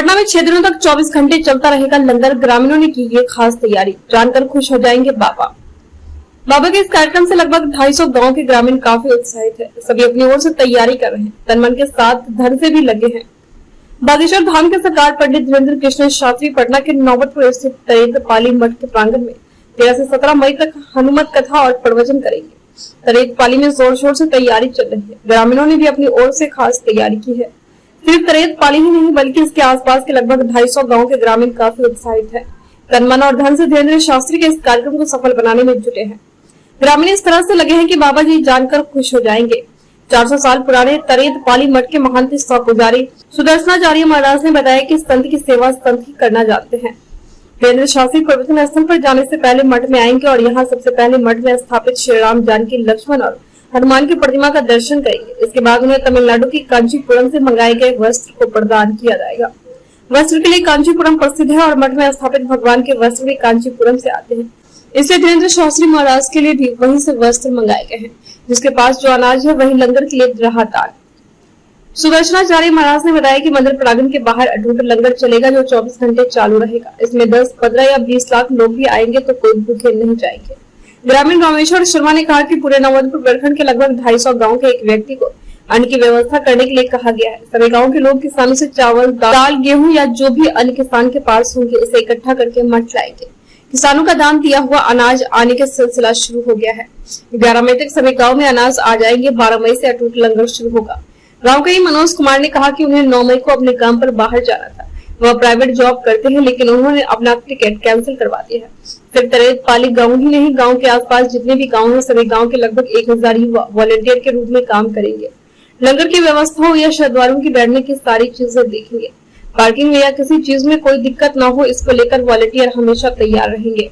पटना में 6 दिनों तक 24 घंटे चलता रहेगा लंगर। ग्रामीणों ने की ये खास तैयारी, जानकर खुश हो जाएंगे बाबा के इस कार्यक्रम से लगभग 250 गांव के ग्रामीण काफी उत्साहित है। सभी अपनी ओर से तैयारी कर रहे हैं, तन मन के साथ धन से भी लगे हैं। बागेश्वर धाम के सरकार पंडित धीरेन्द्र कृष्ण शास्त्री पटना के नौबतपुर स्थित तरेत पाली मठ के प्रांगण में 13 से 17 मई तक हनुमत कथा और प्रवचन करेंगे। तरेत पाली में जोर शोर से तैयारी चल रही है। ग्रामीणों ने भी अपनी ओर से खास तैयारी की है। सिर्फ तरेत पाली ही नहीं बल्कि इसके आसपास के लगभग 250 गाँव के ग्रामीण काफी उत्साहित है। तन मन और धन से धीरेन्द्र शास्त्री के इस कार्यक्रम को सफल बनाने में जुटे हैं। ग्रामीण इस तरह से लगे हैं कि बाबा जी जानकर खुश हो जाएंगे। 400 साल पुराने तरेत पाली मठ के महंत पुजारी सुदर्शनाचार्य महाराज ने बताया कि संत की सेवा संत ही करना जानते हैं। धीरेन्द्र शास्त्री प्रवचन स्थल पर जाने से पहले मठ में आएंगे और यहाँ सबसे पहले मठ में स्थापित श्री राम, जानकी, लक्ष्मण और हनुमान की प्रतिमा का दर्शन करेंगे। इसके बाद उन्हें तमिलनाडु की कांचीपुरम से मंगाए गए वस्त्र को प्रदान किया जाएगा। वस्त्र के लिए कांचीपुरम प्रसिद्ध है और मठ में स्थापित भगवान के वस्त्र भी कांचीपुरम से आते हैं। इससे धीरेन्द्र शास्त्री महाराज के लिए भी वहीं से वस्त्र मंगाए गए हैं। जिसके पास जो अनाज है वही लंगर के लिए रहा दान। सुदर्शनाचार्य महाराज ने बताया कि मंदिर प्रांगण के बाहर अटूट लंगर चलेगा जो 24 घंटे चालू रहेगा। इसमें 10, 15 या 20 लाख लोग भी आएंगे तो कोई भूखे नहीं जाएंगे। ग्रामीण रामेश्वर शर्मा ने कहा कि पूरे नौबतपुर प्रखंड के लगभग 250 गाँव के एक व्यक्ति को अन्न की व्यवस्था करने के लिए कहा गया है। सभी गाँव के लोग किसानों से चावल, दाल, गेहूँ या जो भी अन्य किसान के पास होंगे उसे इकट्ठा करके मठ लाएंगे। किसानों का दान दिया हुआ अनाज आने का सिलसिला शुरू हो गया है। 11 मई तक सभी गांव में अनाज आ जाएंगे। 12 मई से अटूट लंगर शुरू होगा। गांव के ही मनोज कुमार ने कहा कि उन्हें 9 मई को अपने काम पर बाहर जाना था। वह प्राइवेट जॉब करते हैं लेकिन उन्होंने अपना टिकट कैंसिल करवा दिया है। सिर्फ तरेत पाली गाँव ही नहीं, गाँव के आसपास जितने भी गाँव है सभी गाँव के लगभग 1000 युवा वॉलंटियर के रूप में काम करेंगे। लंगर की व्यवस्था हो या श्रद्धालुओं की बैठने की सारी चीजें देखेंगे। पार्किंग में या किसी चीज में कोई दिक्कत न हो इसको लेकर वॉलंटियर हमेशा तैयार रहेंगे।